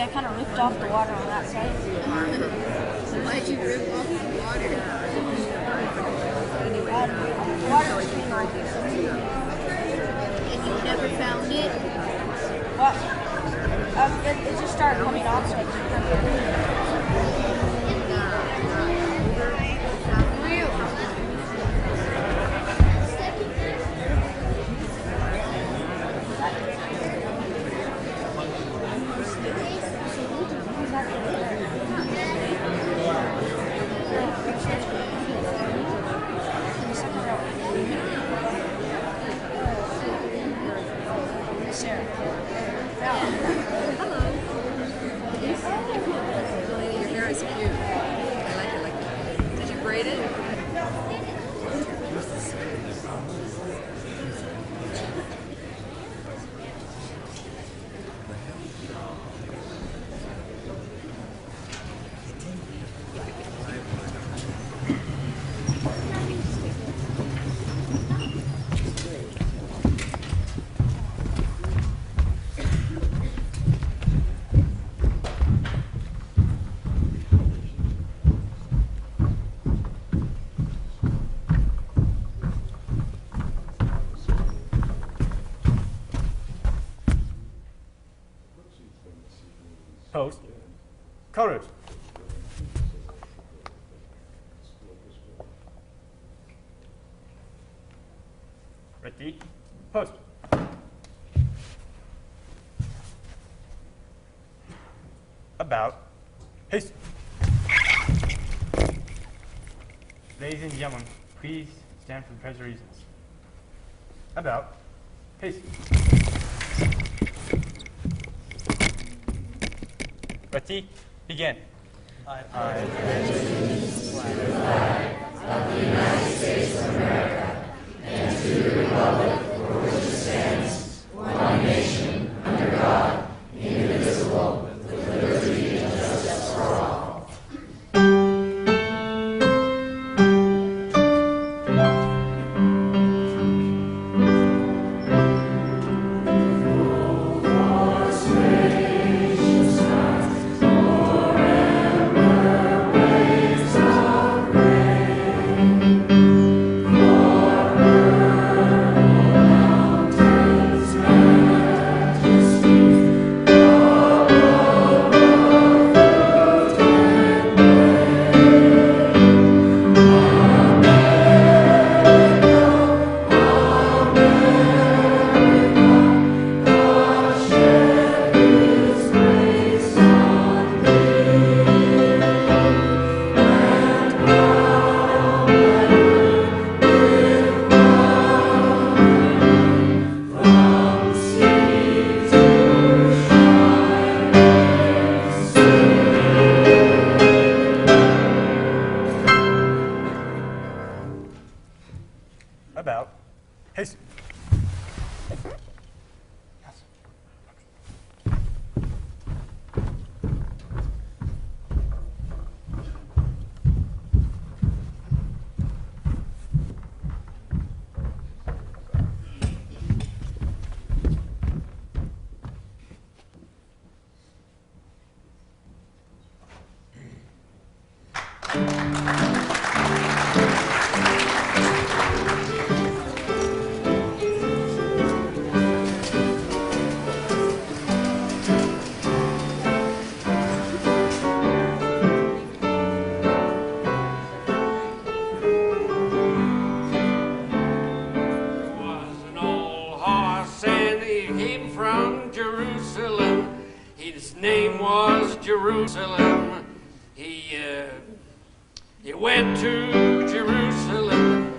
I kind of ripped off the water on that side. Why'd you rip off the water? The water just came off. And you never found it? Well, it just started coming off, so I just kind of... Post. Colors. Ready. Post. About. Haste. Ladies and gentlemen, please stand for the pledge of allegiance. About. Haste. Ready? Begin. I pledge allegiance to the flag of the United States of America and to the republic for which it stands, one nation, under God, indivisible, with liberty and justice for all. About. Haste. Jerusalem. He went to Jerusalem.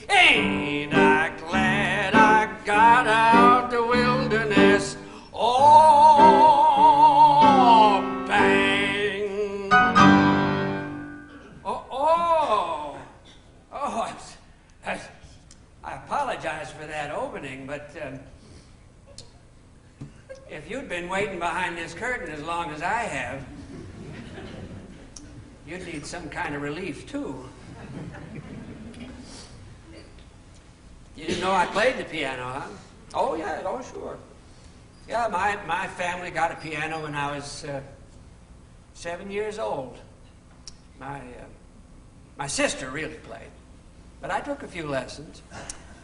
Ain't I glad I got out the wilderness? Oh, bang. I apologize for that opening, but if you'd been waiting behind this curtain as long as I have, you'd need some kind of relief, too. You didn't know I played the piano, huh? Oh, yeah, oh, sure. Yeah, my family got a piano when I was 7 years old. My sister really played, but I took a few lessons,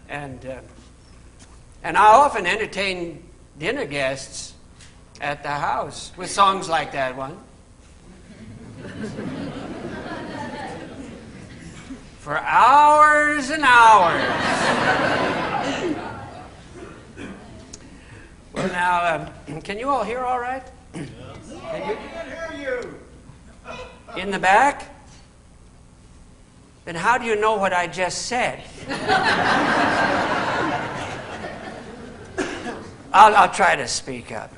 and I often entertained dinner guests at the house with songs like that one. For hours and hours. Well, now, can you all hear all right? Can you? Can't hear you. In the back? Then how do you know what I just said? I'll try to speak up.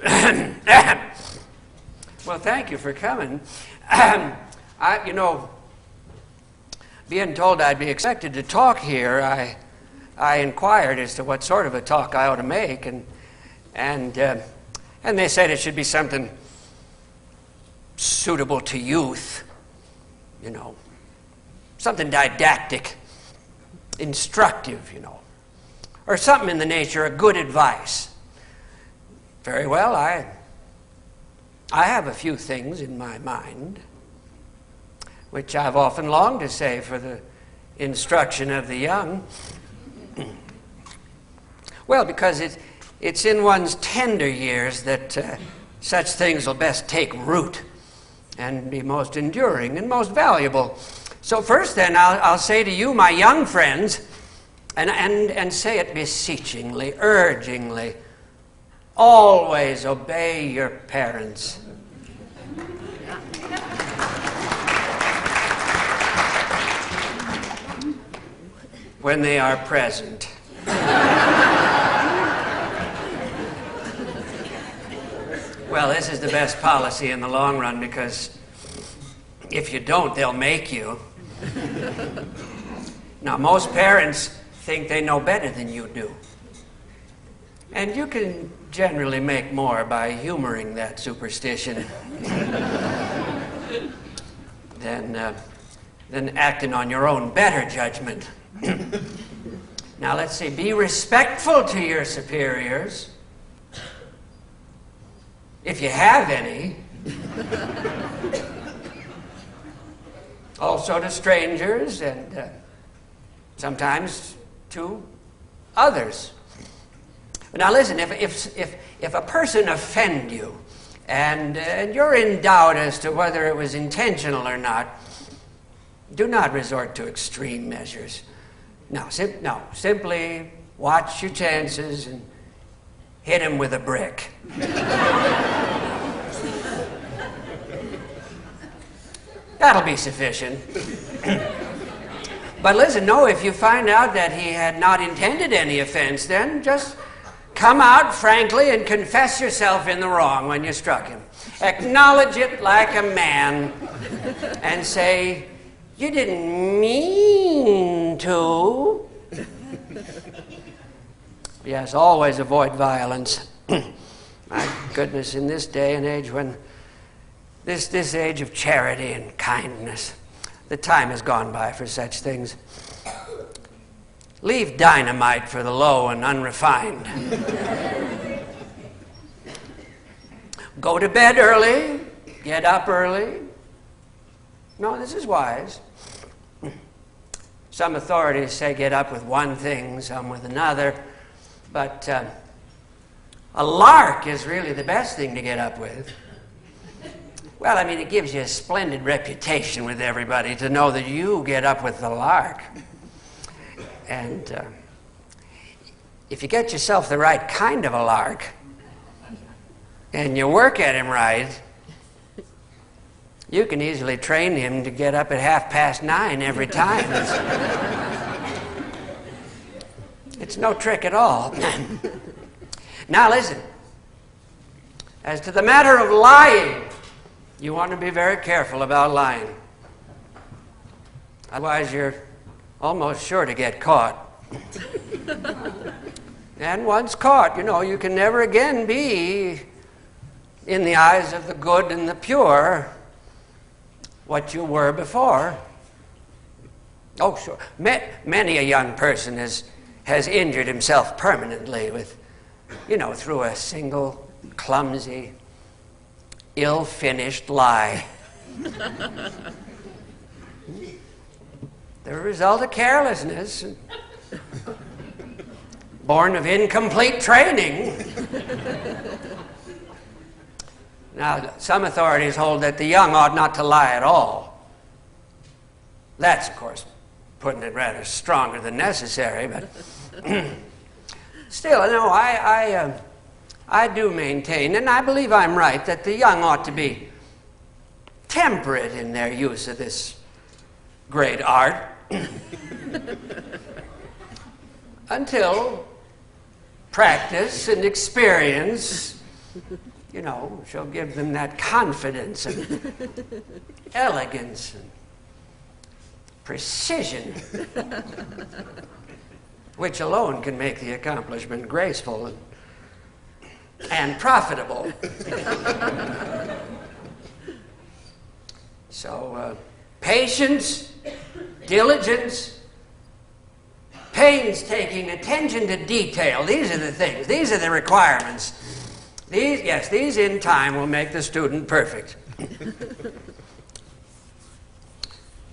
Well, thank you for coming. Being told I'd be expected to talk here, I inquired as to what sort of a talk I ought to make, and they said it should be something suitable to youth, something didactic, instructive, or something in the nature of good advice. Very well, I have a few things in my mind which I've often longed to say for the instruction of the young. Well, because it's in one's tender years that such things will best take root and be most enduring and most valuable. So first then, I'll say to you, my young friends, and say it beseechingly, urgingly, always obey your parents. When they are present. Well, this is the best policy in the long run, because if you don't, they'll make you. Now, most parents think they know better than you do. And you can generally make more by humoring that superstition than acting on your own better judgment. Now, let's see. Be respectful to your superiors, if you have any. Also to strangers, and sometimes to others. Now listen, if a person offend you, and you're in doubt as to whether it was intentional or not, do not resort to extreme measures. No, simply watch your chances and hit him with a brick. That'll be sufficient. But listen, if you find out that he had not intended any offense, then just come out frankly and confess yourself in the wrong when you struck him. Acknowledge it like a man and say, "You didn't mean to." Yes, always avoid violence. My goodness, in this day and age when this age of charity and kindness, the time has gone by for such things. Leave dynamite for the low and unrefined. Go to bed early, get up early. No, this is wise. Some authorities say get up with one thing, some with another, but a lark is really the best thing to get up with. Well, I mean, it gives you a splendid reputation with everybody to know that you get up with the lark. And if you get yourself the right kind of a lark, and you work at him right, you can easily train him to get up at 9:30 every time. It's no trick at all. Now listen, as to the matter of lying, you want to be very careful about lying. Otherwise, you're almost sure to get caught. And once caught, you can never again be, in the eyes of the good and the pure, what you were before. Oh, sure. Many a young person has injured himself permanently with, through a single clumsy, ill-finished lie. The result of carelessness, born of incomplete training. Now, some authorities hold that the young ought not to lie at all. That's, of course, putting it rather stronger than necessary, but still, no, I do maintain, and I believe I'm right, that the young ought to be temperate in their use of this great art until practice and experience, shall give them that confidence and elegance and precision, which alone can make the accomplishment graceful and profitable. So, patience, diligence, painstaking attention to detail, these are the things, these are the requirements. These in time will make the student perfect.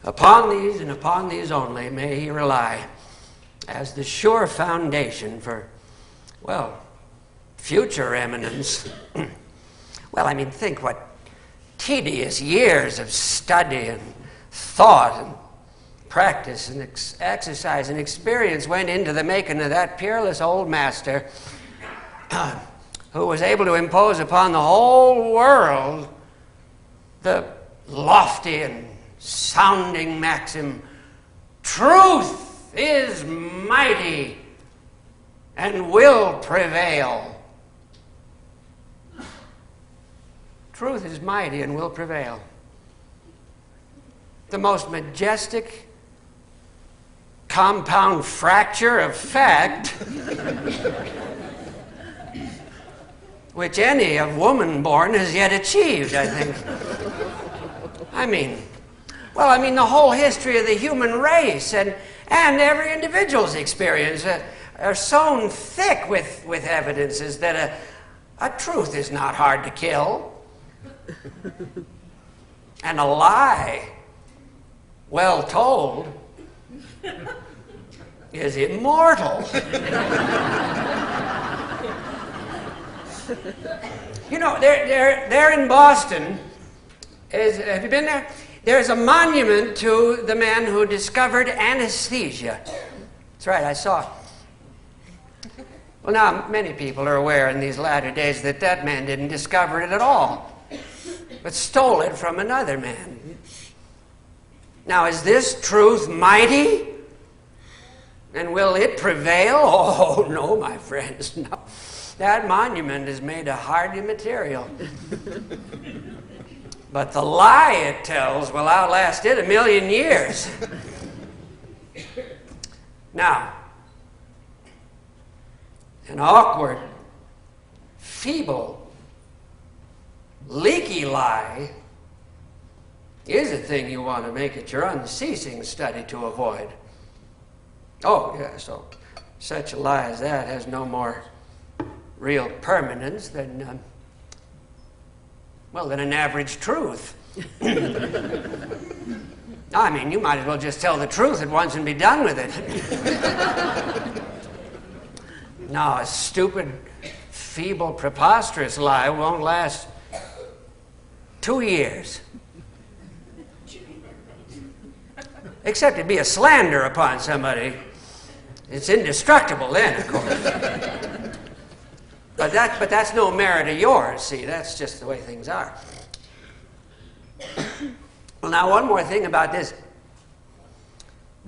Upon these and upon these only may he rely as the sure foundation for, future eminence. Think what tedious years of study and thought and practice and exercise and experience went into the making of that peerless old master who was able to impose upon the whole world the lofty and sounding maxim, truth is mighty and will prevail. Truth is mighty and will prevail. The most majestic compound fracture of fact which any of woman born has yet achieved, I think. The whole history of the human race and every individual's experience are sown thick with evidences that a truth is not hard to kill. And a lie, well told, is immortal. There in Boston, have you been there? There's a monument to the man who discovered anesthesia. That's right, I saw it. Well, now, many people are aware in these latter days that man didn't discover it at all, but stole it from another man. Now, is this truth mighty? And will it prevail? Oh, no, my friends, no. That monument is made of hardy material. But the lie it tells will outlast it 1,000,000 years. Now, an awkward, feeble, leaky lie is a thing you want to make it your unceasing study to avoid. Oh, yeah, so such a lie as that has no more real permanence than an average truth. You might as well just tell the truth at once and be done with it. No, a stupid, feeble, preposterous lie won't last 2 years. Except it'd be a slander upon somebody. It's indestructible then, of course. But that's no merit of yours, see. That's just the way things are. Well, now, one more thing about this.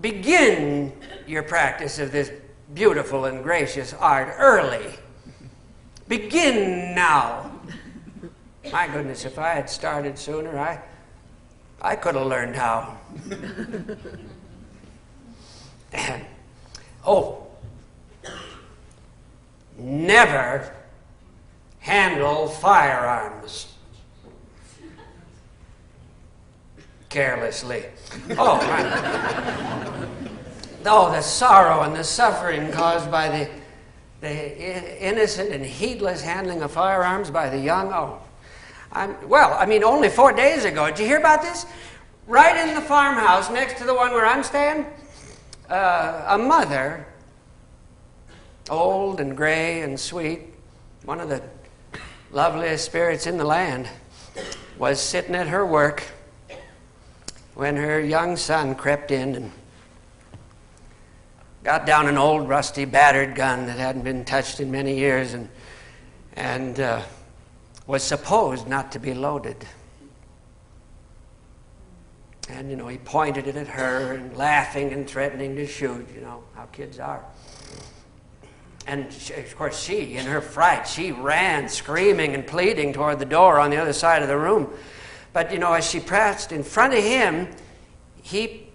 Begin your practice of this beautiful and gracious art early. Begin now. My goodness, if I had started sooner, I could have learned how. And, never handle firearms carelessly. The sorrow and the suffering caused by the innocent and heedless handling of firearms by the young. Only 4 days ago. Did you hear about this? Right in the farmhouse next to the one where I'm staying, a mother, old and gray and sweet, one of the loveliest spirits in the land, was sitting at her work when her young son crept in and got down an old, rusty, battered gun that hadn't been touched in many years and was supposed not to be loaded. And, he pointed it at her and laughing and threatening to shoot, how kids are. And, of course, she, in her fright, she ran screaming and pleading toward the door on the other side of the room. But, as she pressed in front of him, he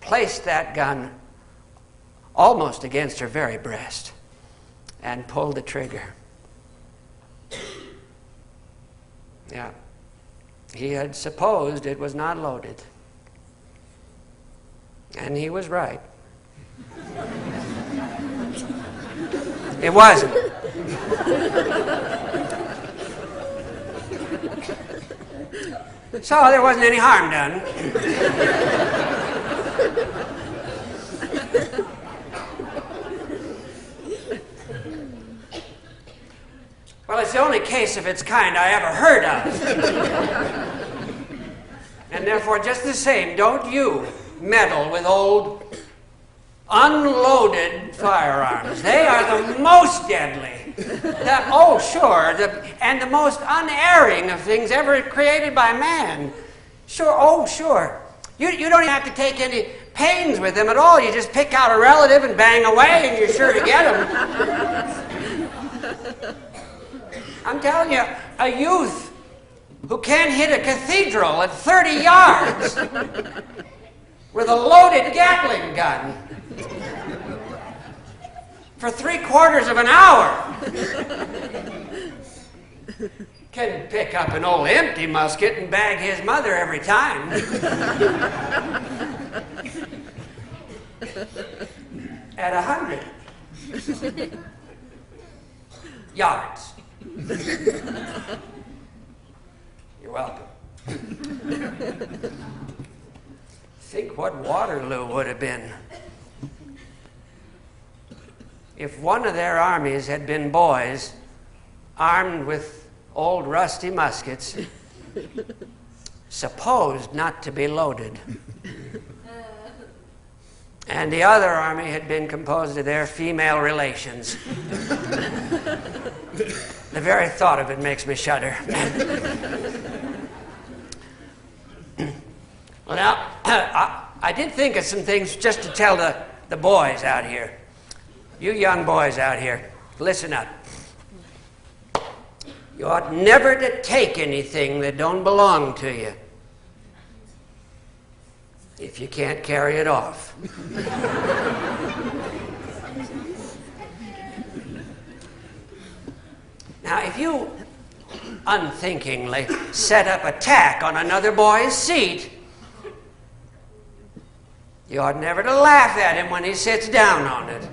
placed that gun almost against her very breast and pulled the trigger. Yeah. He had supposed it was not loaded. And he was right. It wasn't. So there wasn't any harm done. Well, it's the only case of its kind I ever heard of. And therefore, just the same, don't you meddle with old, unloaded firearms. They are the most deadly. And the most unerring of things ever created by man. Sure. You don't even have to take any pains with them at all. You just pick out a relative and bang away, and you're sure to get them. I'm telling you, a youth who can't hit a cathedral at 30 yards with a loaded Gatling gun for 3/4 of an hour can pick up an old empty musket and bag his mother every time. At 100 yards. You're welcome. Think what Waterloo would have been if one of their armies had been boys armed with old rusty muskets, supposed not to be loaded, and the other army had been composed of their female relations. The very thought of it makes me shudder. Well, now, I did think of some things just to tell the boys out here. You young boys out here, listen up. You ought never to take anything that don't belong to you if you can't carry it off. Now, if you unthinkingly set up a tack on another boy's seat, you ought never to laugh at him when he sits down on it.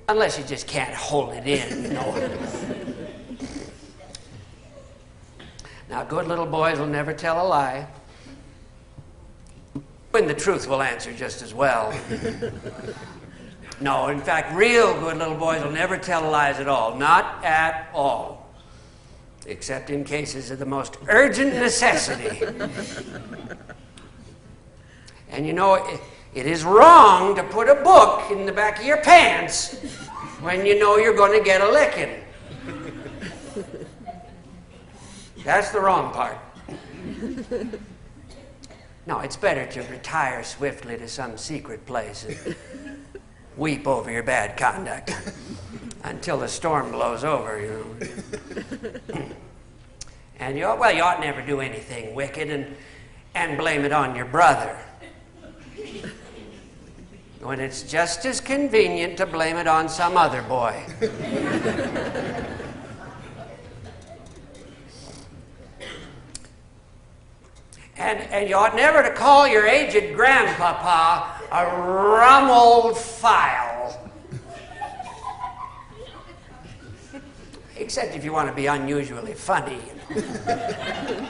Unless you just can't hold it in, Now, good little boys will never tell a lie. When the truth will answer just as well. No, in fact, real good little boys will never tell lies at all. Not at all. Except in cases of the most urgent necessity. And it is wrong to put a book in the back of your pants when you know you're going to get a licking. That's the wrong part. No, it's better to retire swiftly to some secret place and weep over your bad conduct until the storm blows over, And you ought never do anything wicked and blame it on your brother, when it's just as convenient to blame it on some other boy. And you ought never to call your aged grandpapa a rum old file. Except if you want to be unusually funny, you know.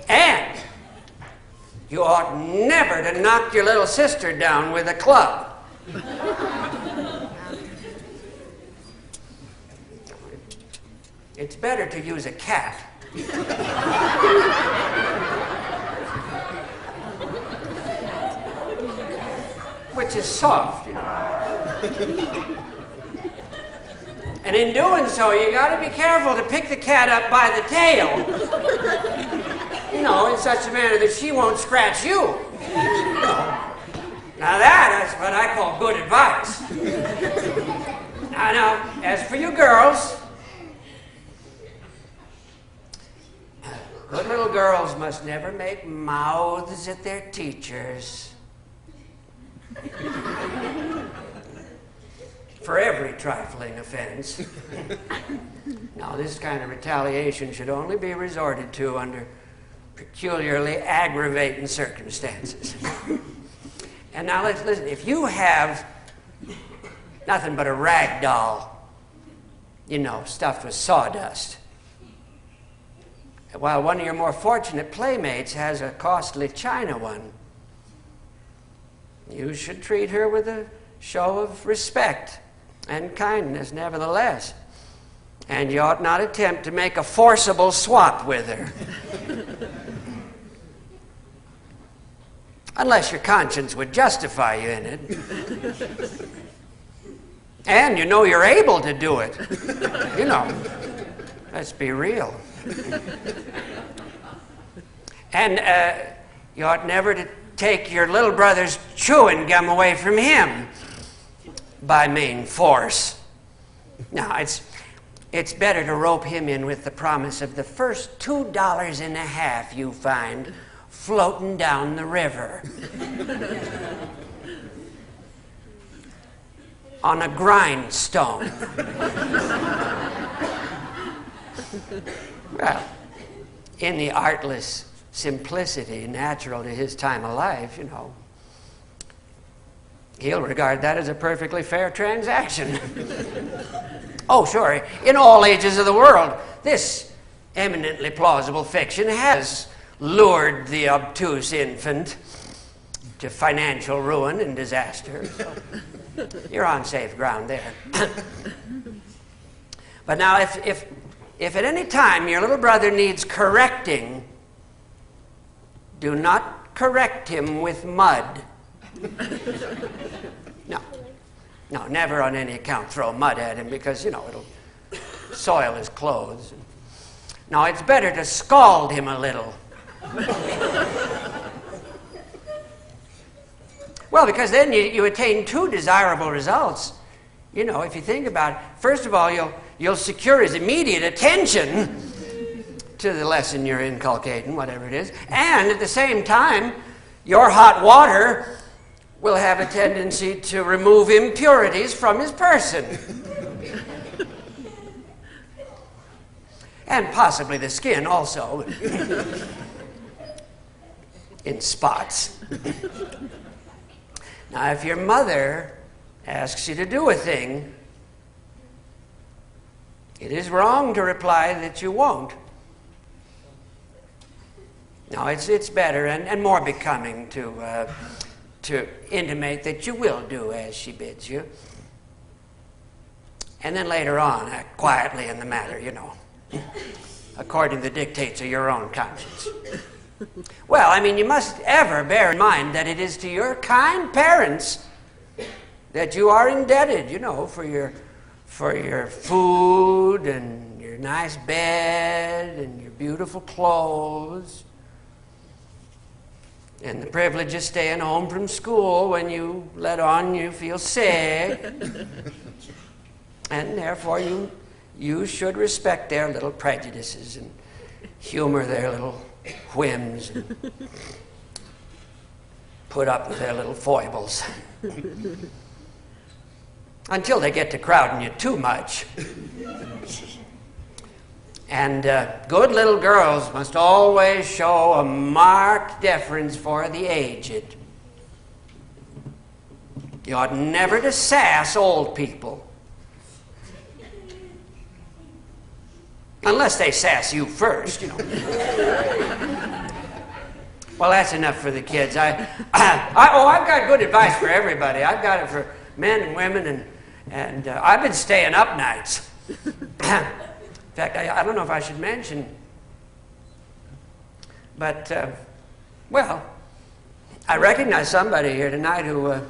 And you ought never to knock your little sister down with a club. It's better to use a cat. Which is soft, you know. And in doing so, you got to be careful to pick the cat up by the tail. You know, in such a manner that she won't scratch you. Now that is what I call good advice. Now, as for you girls, good little girls must never make mouths at their teachers. For every trifling offense. Now, this kind of retaliation should only be resorted to under peculiarly aggravating circumstances. And now let's listen. If you have nothing but a rag doll, you know, stuffed with sawdust, while one of your more fortunate playmates has a costly china one, you should treat her with a show of respect and kindness nevertheless. And you ought not attempt to make a forcible swap with her. Unless your conscience would justify you in it. And you know you're able to do it. You know, let's be real. And you ought never to take your little brother's chewing gum away from him by main force. Now, it's better to rope him in with the promise of the first $2.50 you find floating down the river on a grindstone. Well, in the artless simplicity natural to his time of life, you know, he'll regard that as a perfectly fair transaction. Oh, sure, in all ages of the world, this eminently plausible fiction has lured the obtuse infant to financial ruin and disaster. So you're on safe ground there. But now, if at any time your little brother needs correcting, do not correct him with mud. No, never on any account throw mud at him because, you know, it'll soil his clothes. No, it's better to scald him a little. Well, because then you attain two desirable results. You know, if you think about it, first of all, you'll secure his immediate attention to the lesson you're inculcating, whatever it is, and at the same time, your hot water will have a tendency to remove impurities from his person. And possibly the skin also. In spots. Now, if your mother asks you to do a thing, it is wrong to reply that you won't. No, it's better and more becoming to intimate that you will do as she bids you. And then later on, act quietly in the matter, you know, according to the dictates of your own conscience. Well, I mean, you must ever bear in mind that it is to your kind parents that you are indebted, you know, for your food and your nice bed and your beautiful clothes and the privilege of staying home from school when you let on you feel sick. And therefore you should respect their little prejudices and humor their little whims and put up with their little foibles until they get to crowding you too much. And good little girls must always show a marked deference for the aged. You ought never to sass old people. Unless they sass you first, you know. Well, that's enough for the kids. I've got good advice for everybody. I've got it for men and women, and I've been staying up nights. In fact, I don't know if I should mention, but, well, I recognize somebody here tonight who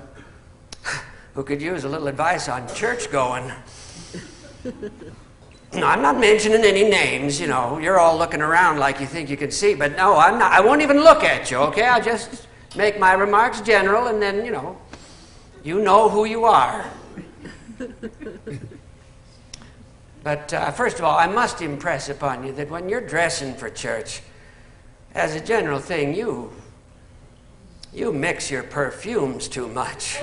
could use a little advice on church going. No, I'm not mentioning any names, you know. You're all looking around like you think you can see, but no, I'm not. I won't even look at you, okay? I'll just make my remarks general, and then, you know who you are. But first of all, I must impress upon you that when you're dressing for church, as a general thing, you mix your perfumes too much.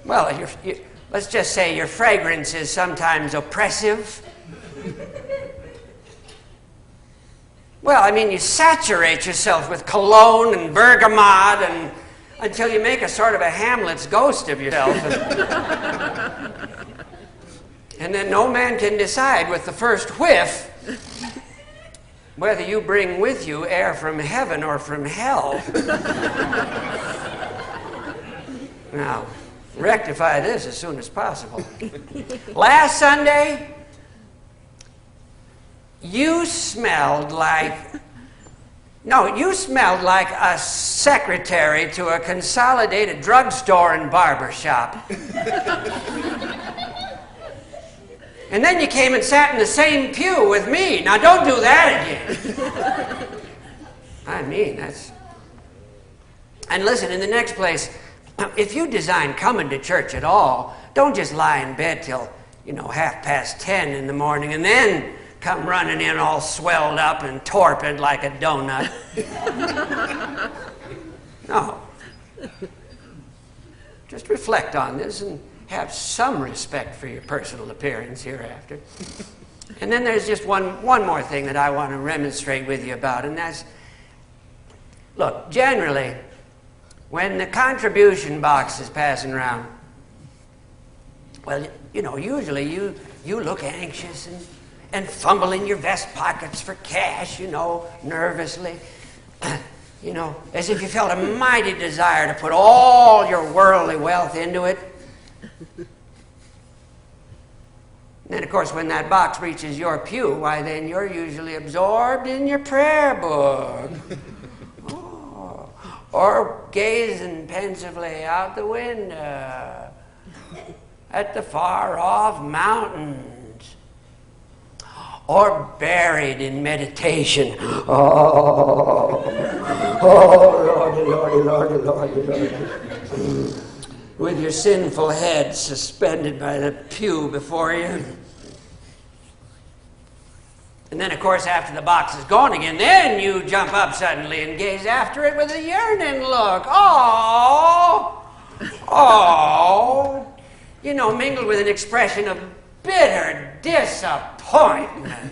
Well, let's just say your fragrance is sometimes oppressive. Well, I mean, you saturate yourself with cologne and bergamot and until you make a sort of a Hamlet's ghost of yourself. And then no man can decide with the first whiff whether you bring with you air from heaven or from hell. Now, rectify this as soon as possible. Last Sunday, you smelled like a secretary to a consolidated drugstore and barber shop. And then you came and sat in the same pew with me. Now don't do that again. I mean, that's... And listen, in the next place, if you design coming to church at all, don't just lie in bed till, 10:30 in the morning and then come running in all swelled up and torpid like a donut. No. Just reflect on this and have some respect for your personal appearance hereafter. And then there's just one more thing that I want to remonstrate with you about, and that's, look, generally, when the contribution box is passing around, well, usually you look anxious and fumble in your vest pockets for cash, nervously, as if you felt a mighty desire to put all your worldly wealth into it. And then, of course, when that box reaches your pew, why, then you're usually absorbed in your prayer book. Or gazing pensively out the window at the far-off mountains. Or buried in meditation. Oh, Lordy. With your sinful head suspended by the pew before you. And then, of course, after the box is gone again, then you jump up suddenly and gaze after it with a yearning look. Oh, mingled with an expression of bitter disappointment.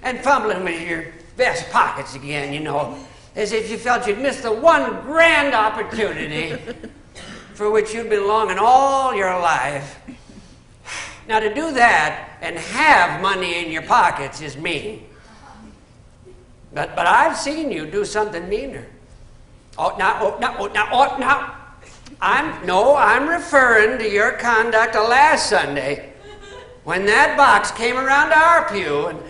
And fumbling with your vest pockets again, as if you felt you'd missed the one grand opportunity for which you'd been longing all your life. Now, to do that and have money in your pockets is mean. But I've seen you do something meaner. I'm referring to your conduct of last Sunday when that box came around our pew and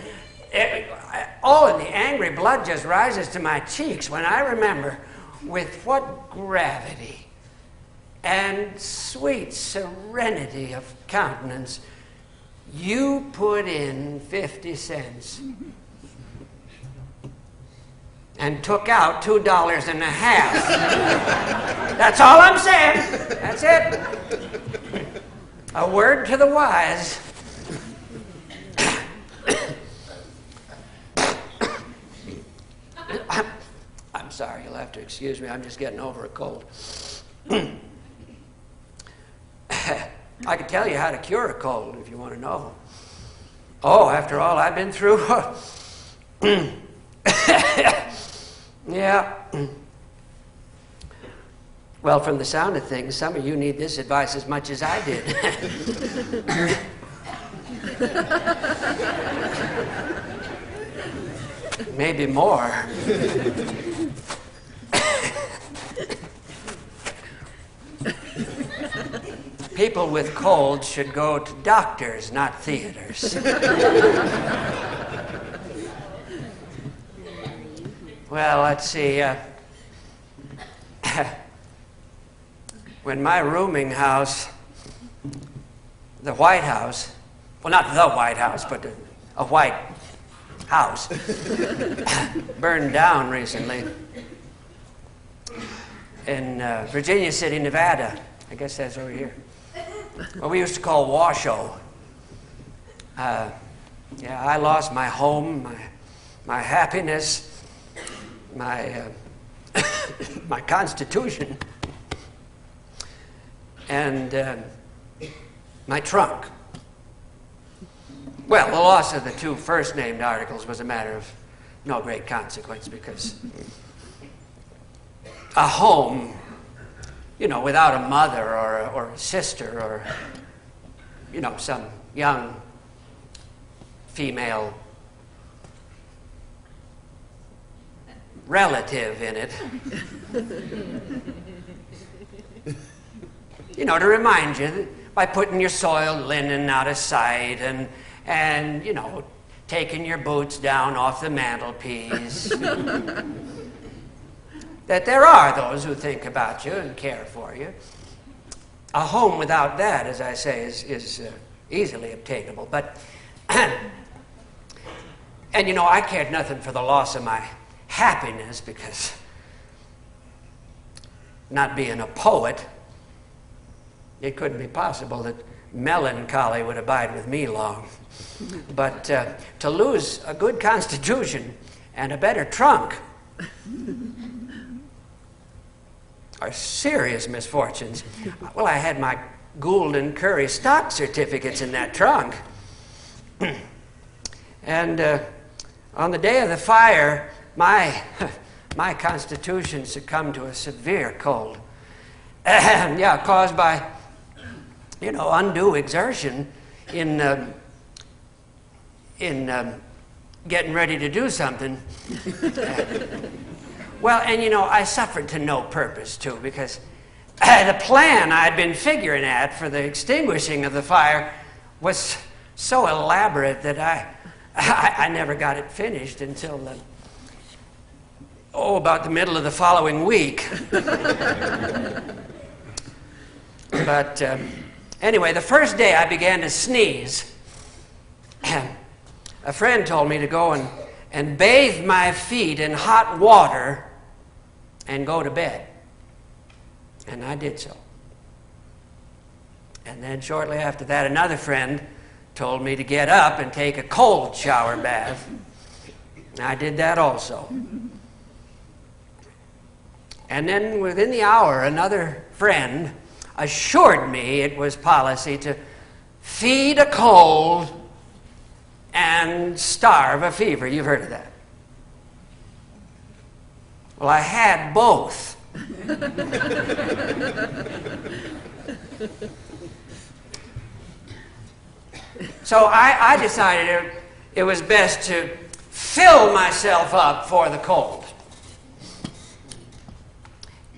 the angry blood just rises to my cheeks when I remember with what gravity and sweet serenity of countenance you put in 50 cents and took out $2.50. That's all I'm saying. That's it. A word to the wise. I'm sorry, you'll have to excuse me. I'm just getting over a cold. I could tell you how to cure a cold if you want to know. Oh, after all I've been through. Yeah. Well, from the sound of things, some of you need this advice as much as I did. Maybe more. People with colds should go to doctors, not theaters. Well, let's see. When my rooming house, the White House, well, not the White House, but a white house, burned down recently in Virginia City, Nevada. I guess that's over here. What we used to call Washoe. Yeah, I lost my home, my happiness, my my constitution, and my trunk. Well, the loss of the two first named articles was a matter of no great consequence because a home, you know, without a mother or a sister or, you know, some young female relative in it, you know, to remind you that by putting your soiled linen out of sight and you know, taking your boots down off the mantelpiece, that there are those who think about you and care for you. A home without that, as I say, is easily obtainable. But, and you know, I cared nothing for the loss of my happiness because, not being a poet, it couldn't be possible that melancholy would abide with me long. But to lose a good constitution and a better trunk are serious misfortunes. Well, I had my Gould and Curry stock certificates in that trunk. And on the day of the fire, my constitution succumbed to a severe cold. Yeah, caused by, you know, undue exertion in getting ready to do something. Well, and you know, I suffered to no purpose, too, because the plan I'd been figuring at for the extinguishing of the fire was so elaborate that I never got it finished until, about the middle of the following week. But anyway, the first day I began to sneeze, a friend told me to go and bathe my feet in hot water and go to bed. And I did so. And then shortly after that, another friend told me to get up and take a cold shower bath. And I did that also. And then within the hour, another friend assured me it was policy to feed a cold and starve a fever. You've heard of that. Well, I had both. So I decided it was best to fill myself up for the cold.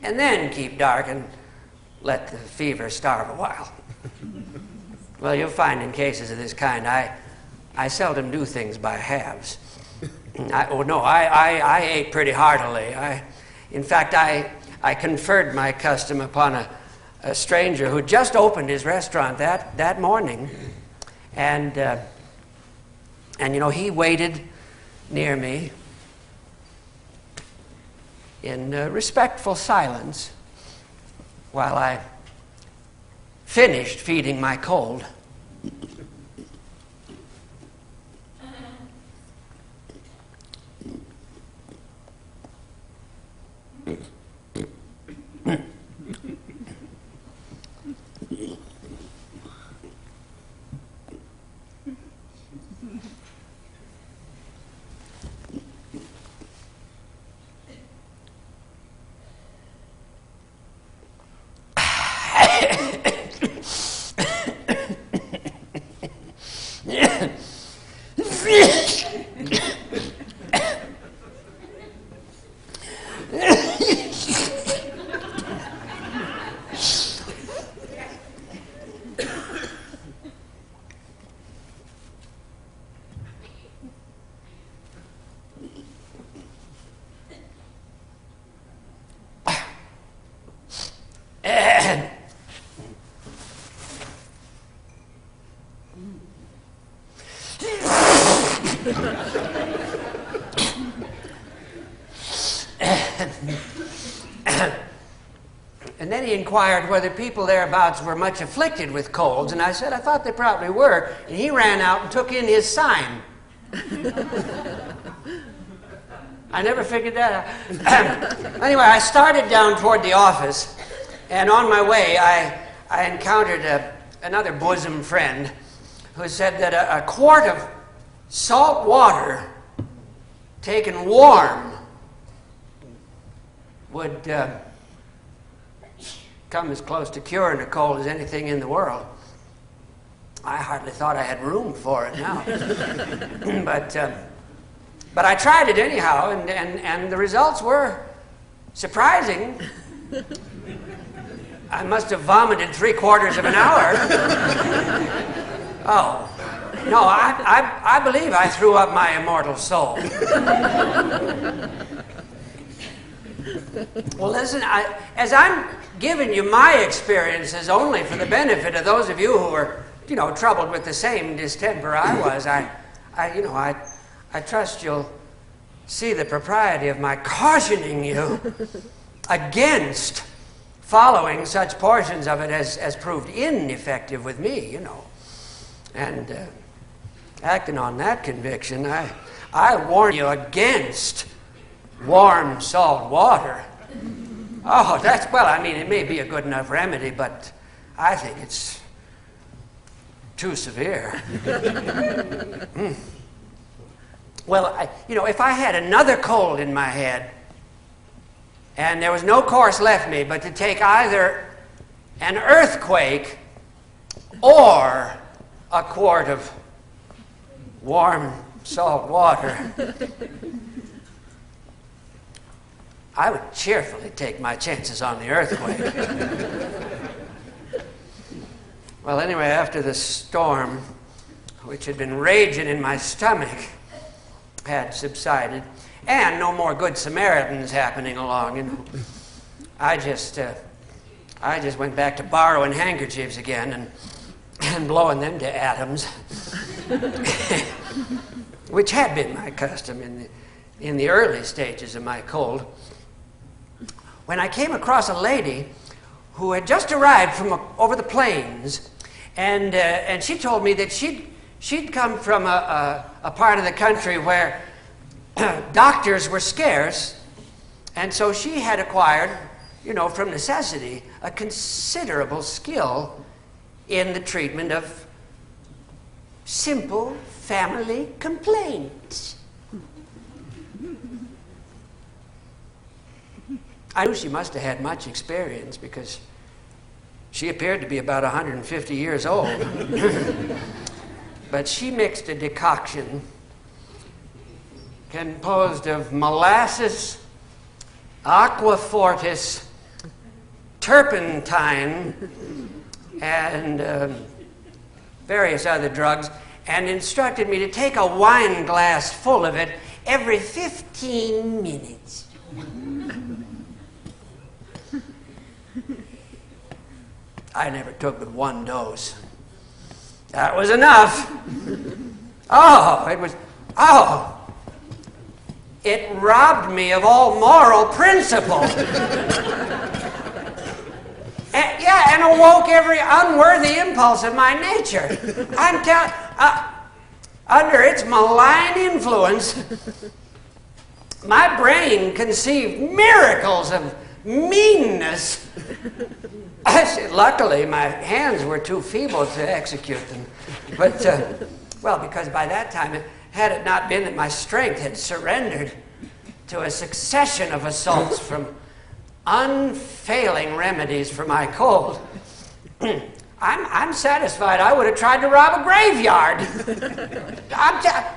And then keep dark and let the fever starve a while. Well, you'll find in cases of this kind, I seldom do things by halves. I ate pretty heartily. In fact, I conferred my custom upon a stranger who just opened his restaurant that morning. And you know, he waited near me in respectful silence while I finished feeding my cold. inquired whether people thereabouts were much afflicted with colds, and I said I thought they probably were, and he ran out and took in his sign. I never figured that out. Anyway, I started down toward the office, and on my way, I encountered another bosom friend who said that a quart of salt water taken warm would come as close to curing a cold as anything in the world. I hardly thought I had room for it now. But I tried it anyhow, and the results were surprising. I must have vomited 3/4 of an hour. Oh, no, I believe I threw up my immortal soul. Well, listen, as I'm giving you my experiences only for the benefit of those of you who are, troubled with the same distemper I was, I trust you'll see the propriety of my cautioning you against following such portions of it as proved ineffective with me, And acting on that conviction, I warn you against warm salt water. Oh, it may be a good enough remedy, but I think it's too severe. Well, if I had another cold in my head, and there was no course left me but to take either an earthquake or a quart of warm salt water, I would cheerfully take my chances on the earthquake. Well, anyway, after the storm, which had been raging in my stomach, had subsided, and no more good Samaritans happening along, I just went back to borrowing handkerchiefs again and blowing them to atoms, which had been my custom in the early stages of my cold. When I came across a lady who had just arrived from over the plains, and she told me that she'd come from a part of the country where doctors were scarce, and so she had acquired, from necessity, a considerable skill in the treatment of simple family complaints. I knew she must have had much experience because she appeared to be about 150 years old. But she mixed a decoction composed of molasses, aquafortis, turpentine, and various other drugs, and instructed me to take a wine glass full of it every 15 minutes. I never took but one dose. That was enough. It robbed me of all moral principle. And awoke every unworthy impulse of my nature. Under its malign influence, my brain conceived miracles of meanness. Luckily, my hands were too feeble to execute them. But, because by that time, had it not been that my strength had surrendered to a succession of assaults from unfailing remedies for my cold, I'm satisfied I would have tried to rob a graveyard.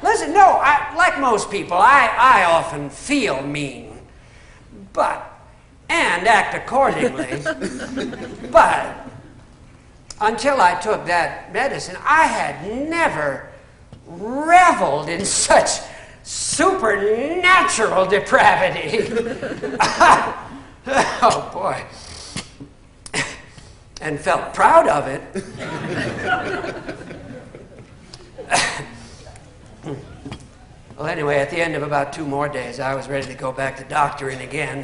Listen, like most people, I often feel mean, and act accordingly. But until I took that medicine, I had never reveled in such supernatural depravity. Oh, boy. And felt proud of it. Well, anyway, at the end of about 2 more days, I was ready to go back to doctoring again,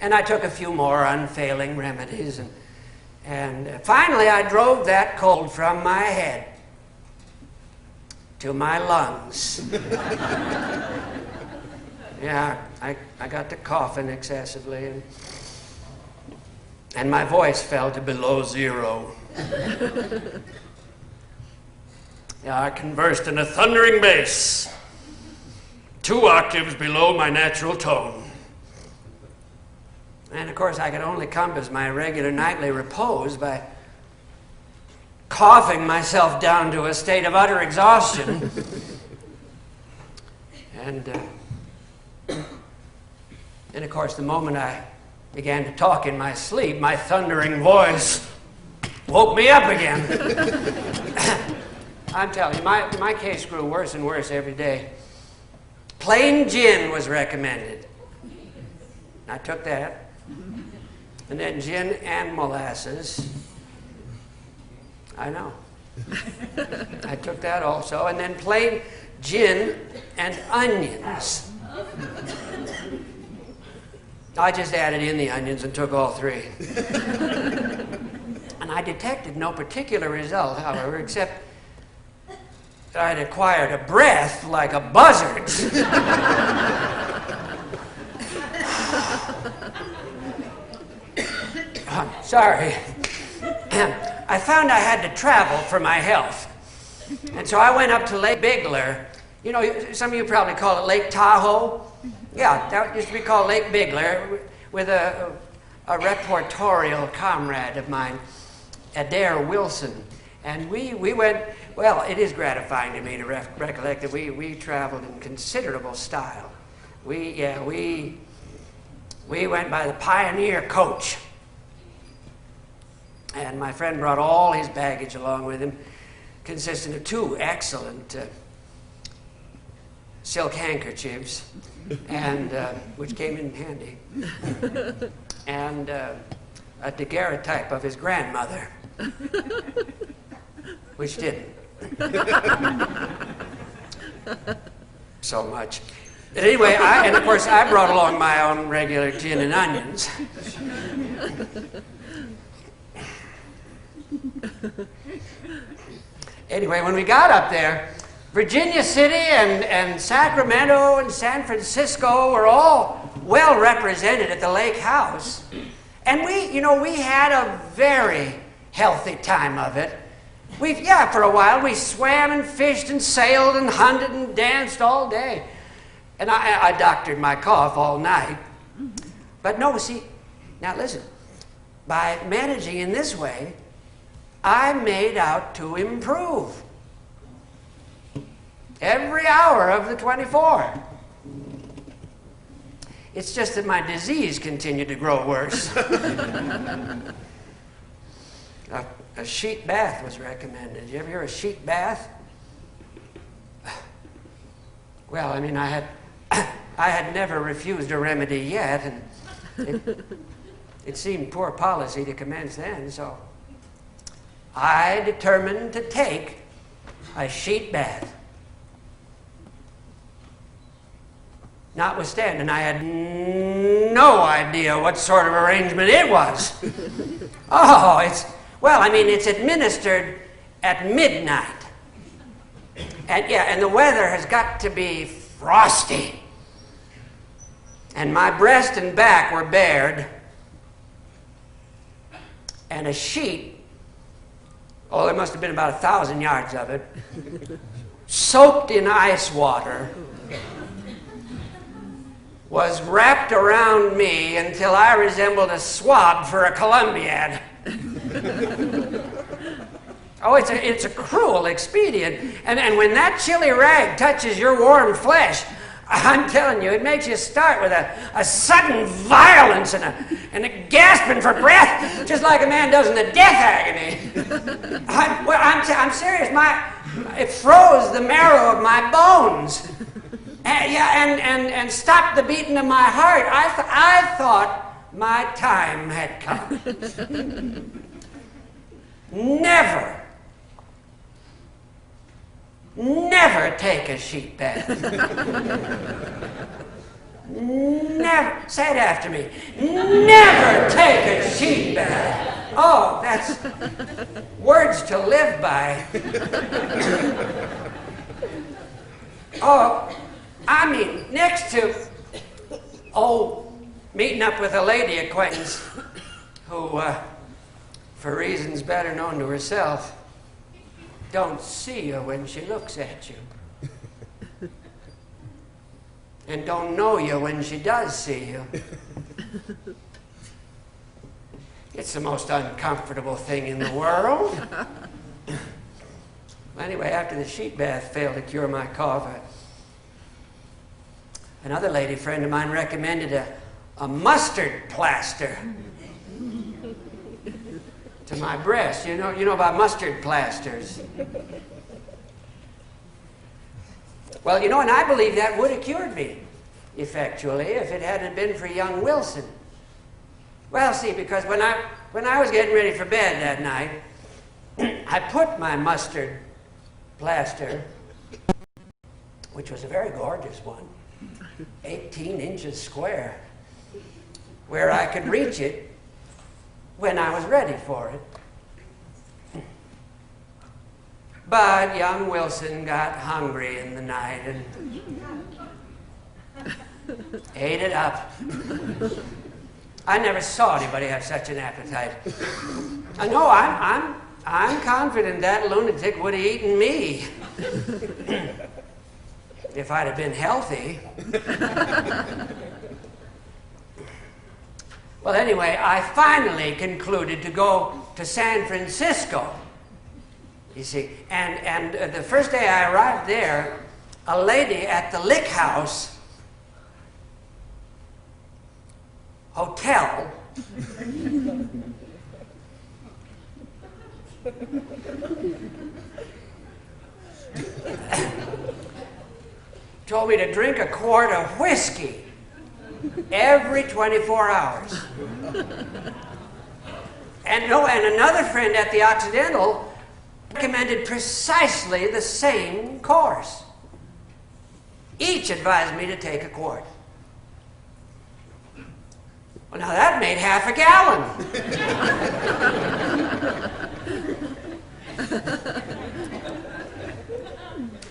and I took a few more unfailing remedies, And finally, I drove that cold from my head to my lungs. Yeah, I got to coughing excessively, and my voice fell to below zero. Yeah, I conversed in a thundering bass, 2 octaves below my natural tone. And of course, I could only compass my regular nightly repose by coughing myself down to a state of utter exhaustion. And of course, the moment I began to talk in my sleep, my thundering voice woke me up again. I'm telling you, my case grew worse and worse every day. Plain gin was recommended. I took that. And then gin and molasses. I know. I took that also. And then plain gin and onions. I just added in the onions and took all 3. And I detected no particular result, however, except that I'd acquired a breath like a buzzard's. Sorry. I found I had to travel for my health. And so I went up to Lake Bigler. You know, some of you probably call it Lake Tahoe. Yeah, that used to be called Lake Bigler, with a reportorial comrade of mine, Adair Wilson. And we went, well, it is gratifying to me to recollect that we traveled in considerable style. We went by the Pioneer coach. And my friend brought all his baggage along with him, consisting of 2 excellent silk handkerchiefs, and which came in handy, and a daguerreotype of his grandmother, which didn't. So much. But anyway, and of course I brought along my own regular gin and onions. Anyway, when we got up there, Virginia City and Sacramento and San Francisco were all well represented at the lake house. And we had a very healthy time of it. For a while, we swam and fished and sailed and hunted and danced all day. And I doctored my cough all night. But no, see, now listen, by managing in this way, I made out to improve. Every hour of the 24. It's just that my disease continued to grow worse. A sheet bath was recommended. You ever hear of a sheet bath? Well, I mean, I had never refused a remedy yet, and it seemed poor policy to commence then, so I determined to take a sheet bath. Notwithstanding, I had no idea what sort of arrangement it was. Oh, it's administered at midnight. And the weather has got to be frosty. And my breast and back were bared. And a sheet, there must have been about 1,000 yards of it, soaked in ice water, was wrapped around me until I resembled a swab for a Columbiad. Oh, it's a cruel expedient. And when that chilly rag touches your warm flesh, I'm telling you, it makes you start with a sudden violence and a gasping for breath, just like a man does in the death agony. I'm serious. It froze the marrow of my bones. And stopped the beating of my heart. I thought my time had come. Never take a sheet bath. Never. Say it after me. Never take a sheet bath. Oh, that's words to live by. Oh, I mean, next to, meeting up with a lady acquaintance who, for reasons better known to herself, don't see you when she looks at you. And don't know you when she does see you. It's the most uncomfortable thing in the world. Anyway, after the sheet bath failed to cure my cough, another lady friend of mine recommended a mustard plaster to my breast. You know about mustard plasters. Well, and I believe that would have cured me effectually if it hadn't been for young Wilson. Well, see, because when I was getting ready for bed that night, I put my mustard plaster, which was a very gorgeous one, 18 inches square, where I could reach it when I was ready for it. But young Wilson got hungry in the night and ate it up. I never saw anybody have such an appetite. I know I'm confident that lunatic would have eaten me if I'd have been healthy. Well, anyway, I finally concluded to go to San Francisco. You see, and the first day I arrived there, a lady at the Lick House Hotel told me to drink a quart of whiskey every 24 hours. And another friend at the Occidental recommended precisely the same course. Each advised me to take a quart. Well, now that made half a gallon.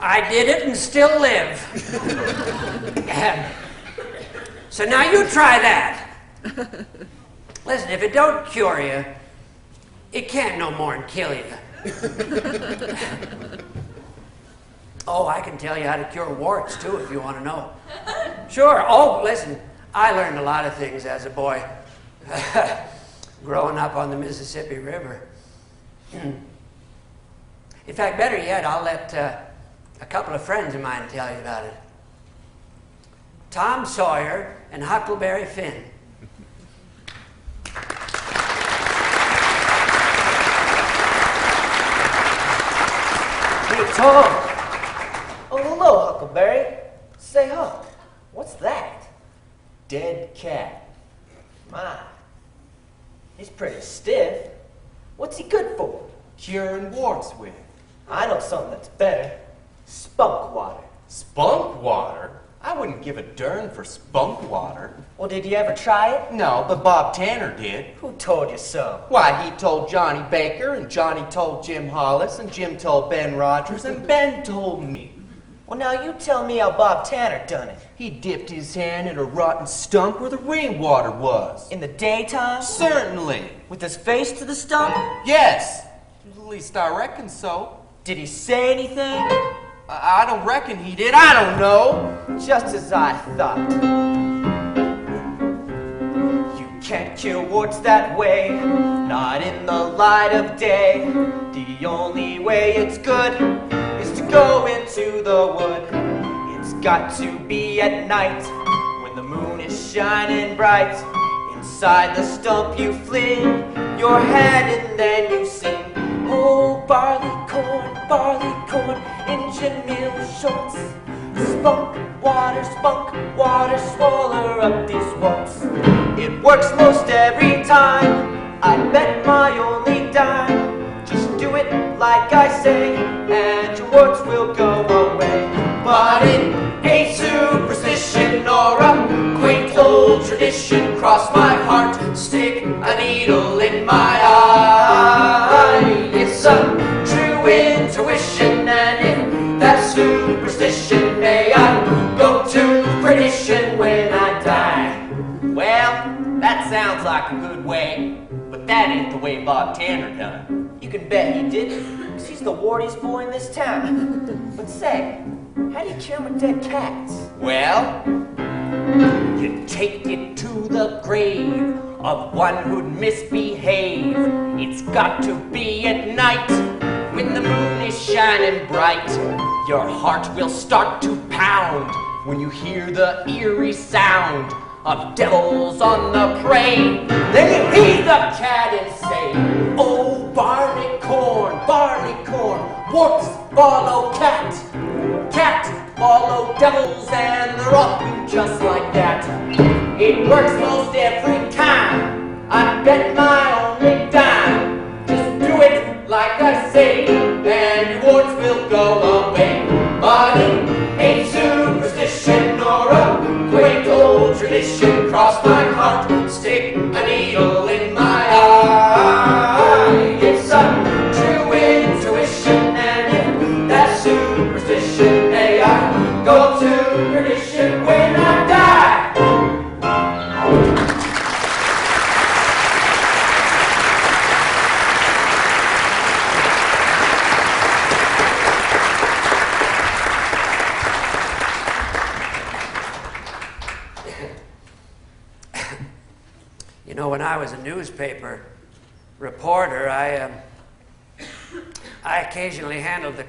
I did it and still live. So now you try that. Listen, if it don't cure you, it can't no more than kill you. Oh, I can tell you how to cure warts, too, if you want to know. Sure. Oh, listen, I learned a lot of things as a boy, growing up on the Mississippi River. In fact, better yet, I'll let a couple of friends of mine tell you about it. Tom Sawyer and Huckleberry Finn. Hey, Tom. Oh, hello, Huckleberry. Say, Huck, what's that? Dead cat. My, he's pretty stiff. What's he good for? Curing warts with. I know something that's better. Spunk water. Spunk water? I wouldn't give a darn for spunk water. Well, did you ever try it? No, but Bob Tanner did. Who told you so? Why, he told Johnny Baker, and Johnny told Jim Hollis, and Jim told Ben Rogers, and Ben told me. Well, now you tell me how Bob Tanner done it. He dipped his hand in a rotten stump where the rainwater was. In the daytime? Certainly. With his face to the stump? Yes. At least I reckon so. Did he say anything? I don't reckon he did. I don't know. Just as I thought. You can't cure warts that way, not in the light of day. The only way it's good is to go into the wood. It's got to be at night when the moon is shining bright. Inside the stump you fling your hand and then you sing. Oh, barley corn, engine meal shorts. Spunk water, swallow up these warts. It works most every time, I bet my only dime. Just do it like I say, and your warts will go away. But it ain't superstition or a quaint old tradition. Cross my heart, stick a needle in my eye. intuition, and in that superstition may I go to perdition when I die. Well, that sounds like a good way, but that ain't the way Bob Tanner done. You can bet he didn't, 'cause he's the wartiest boy in this town. But say, how do you kill a dead cat? Well, you take it to the grave of one who'd misbehave. It's got to be at night when the moon is shining bright. Your heart will start to pound when you hear the eerie sound of devils on the prey. Then you hear the cat and say, oh, barley corn, warts follow cat. Cat follow devils, and they're often just like that. It works most every time. I bet my only dime. Just do it like I say, and your warts will go away. But it ain't superstition nor a quaint old tradition. Cross my heart, stick a needle in my eye. It's a true intuition, and if that's superstition, may I go to perdition when I die. You know, when I was a newspaper reporter, I occasionally handled the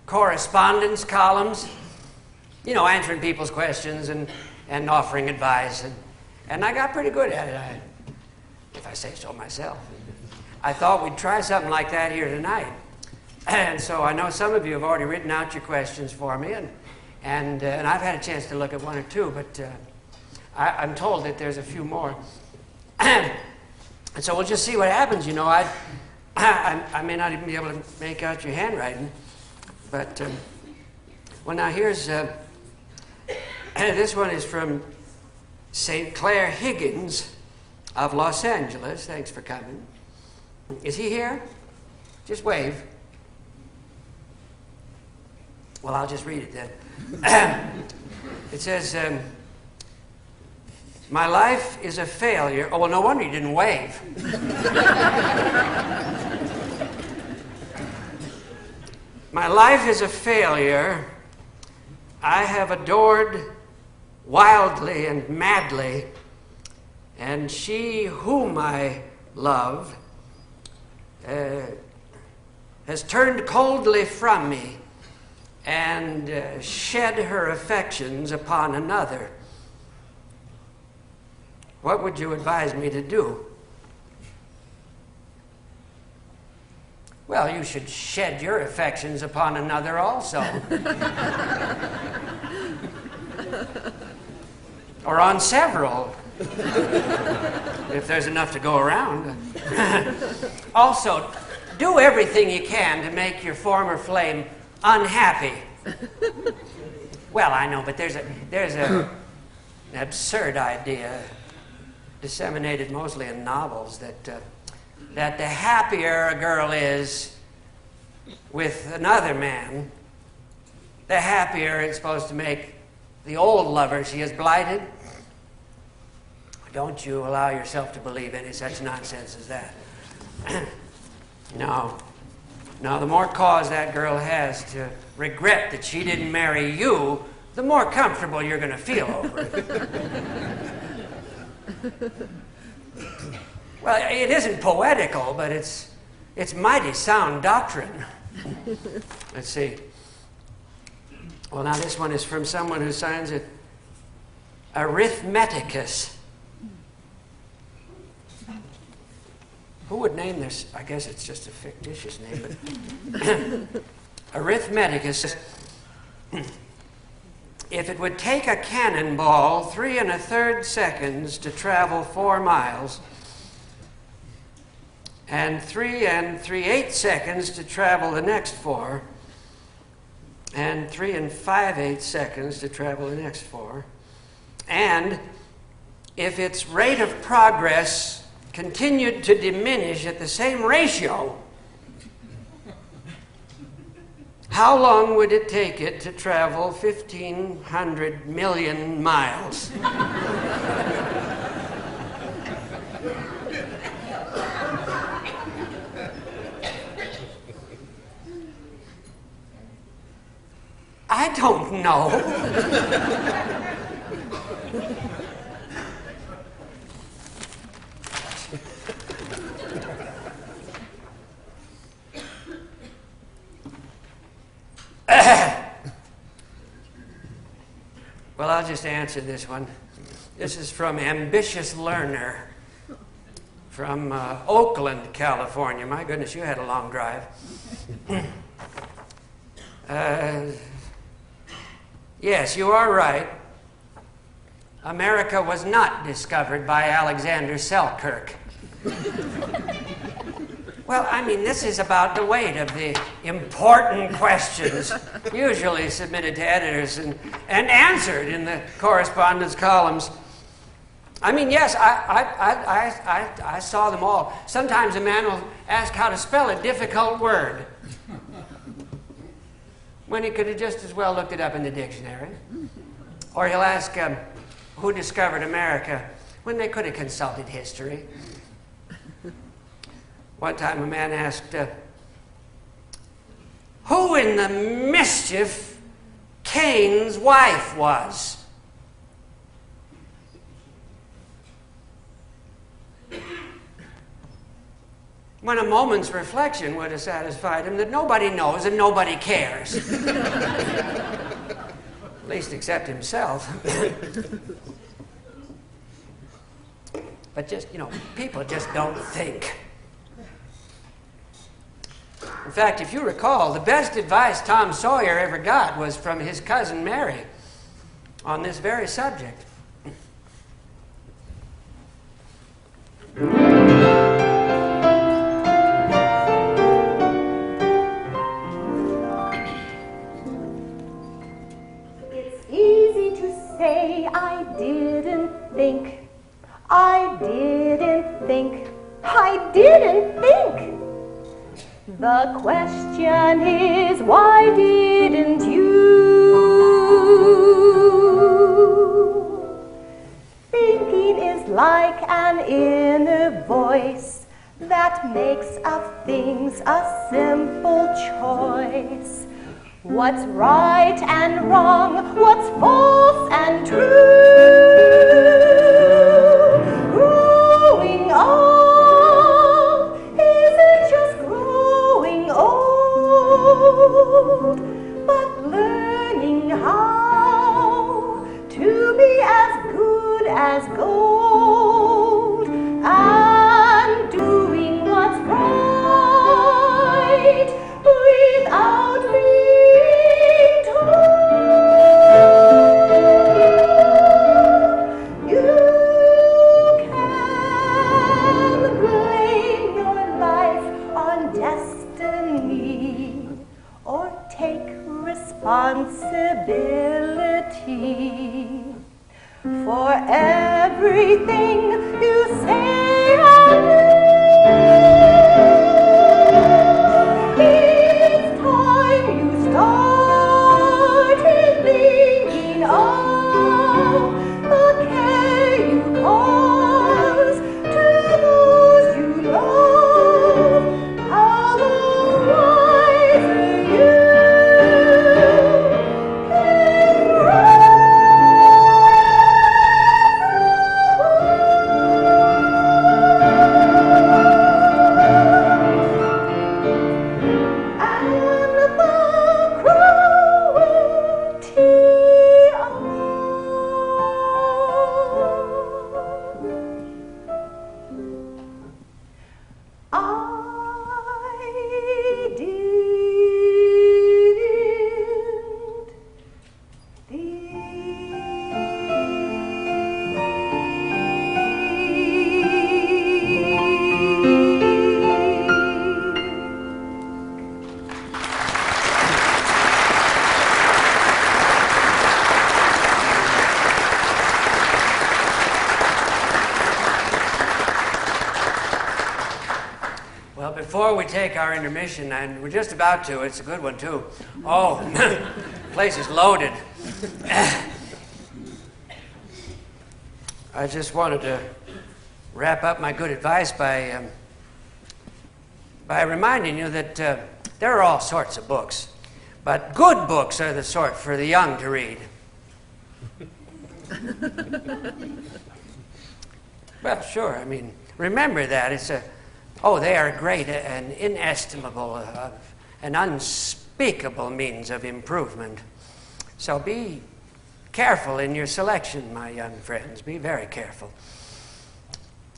correspondence columns, you know, answering people's questions and offering advice, and I got pretty good at it, if I say so myself. I thought we'd try something like that here tonight. And so I know some of you have already written out your questions for me, and I've had a chance to look at one or two, but I'm told that there's a few more. And so we'll just see what happens. You know, I may not even be able to make out your handwriting, but well, now here's this one is from St. Clair Higgins of Los Angeles. Thanks for coming. Is he here? Just wave. Well, I'll just read it then. It says, my life is a failure. Oh, well, no wonder you didn't wave. My life is a failure. I have adored wildly and madly, and she whom I love has turned coldly from me and shed her affections upon another. What would you advise me to do? Well, you should shed your affections upon another also. Or on several, if there's enough to go around. Also, do everything you can to make your former flame unhappy. Well, I know, but there's an absurd idea disseminated mostly in novels that the happier a girl is with another man, the happier it's supposed to make the old lover she has blighted. Don't you allow yourself to believe any such nonsense as that. No. The more cause that girl has to regret that she didn't marry you, the more comfortable you're going to feel over it. Well, it isn't poetical, but it's mighty sound doctrine. Let's see. Well, now this one is from someone who signs it Arithmeticus. Who would name this? I guess it's just a fictitious name, but Arithmeticus. If it would take a cannonball 3 1/3 seconds to travel 4 miles, and 3 3/8 seconds to travel the next 4, and 3 5/8 seconds to travel the next 4, and if its rate of progress continued to diminish at the same ratio, how long would it take it to travel 1,500 million miles? I don't know. Well, I'll just answer this one. This is from Ambitious Learner from Oakland, California. My goodness, you had a long drive. Yes, you are right. America was not discovered by Alexander Selkirk. Well, I mean, this is about the weight of the important questions usually submitted to editors and answered in the correspondence columns. I mean, yes, I saw them all. Sometimes a man will ask how to spell a difficult word when he could have just as well looked it up in the dictionary. Or he'll ask who discovered America when they could have consulted history. One time a man asked, who in the mischief Cain's wife was? When a moment's reflection would have satisfied him that nobody knows and nobody cares. At least except himself. But just, people just don't think. In fact, if you recall, the best advice Tom Sawyer ever got was from his cousin Mary on this very subject. It's easy to say I didn't think. The question is, why didn't you? Thinking is like an inner voice that makes of things a simple choice. What's right and wrong, what's false and true. Growing old isn't just growing old, but learning how to be as good as gold and doing what's right without being told. You can blame your life on destiny or take responsibility for everything you say and do. It's time you started thinking of the care you cause to those you love. How the wiser you can grow. before we take our intermission, and we're just about to, it's a good one too. Oh, the place is loaded. I just wanted to wrap up my good advice by reminding you that there are all sorts of books, but good books are the sort for the young to read. Well, sure, I mean, remember that. They are great and inestimable, an unspeakable means of improvement. So be careful in your selection, my young friends. Be very careful.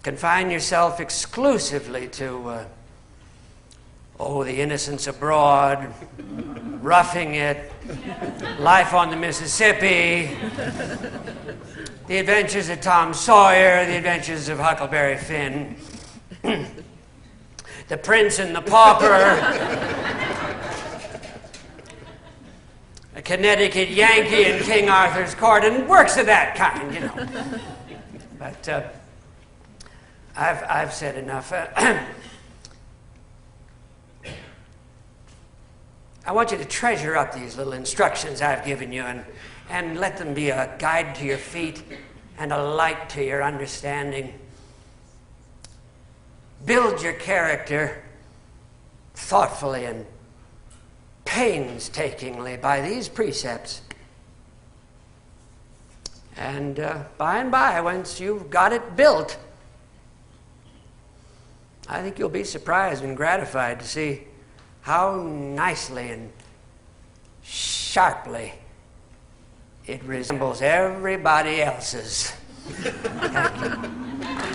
Confine yourself exclusively to, The Innocents Abroad, Roughing It, Life on the Mississippi, The Adventures of Tom Sawyer, The Adventures of Huckleberry Finn, The Prince and the Pauper, A Connecticut Yankee in King Arthur's Court, and works of that kind, you know. But I've said enough. I want you to treasure up these little instructions I've given you and let them be a guide to your feet and a light to your understanding. Build your character thoughtfully and painstakingly by these precepts. And by and by, once you've got it built, I think you'll be surprised and gratified to see how nicely and sharply it resembles everybody else's. Thank you.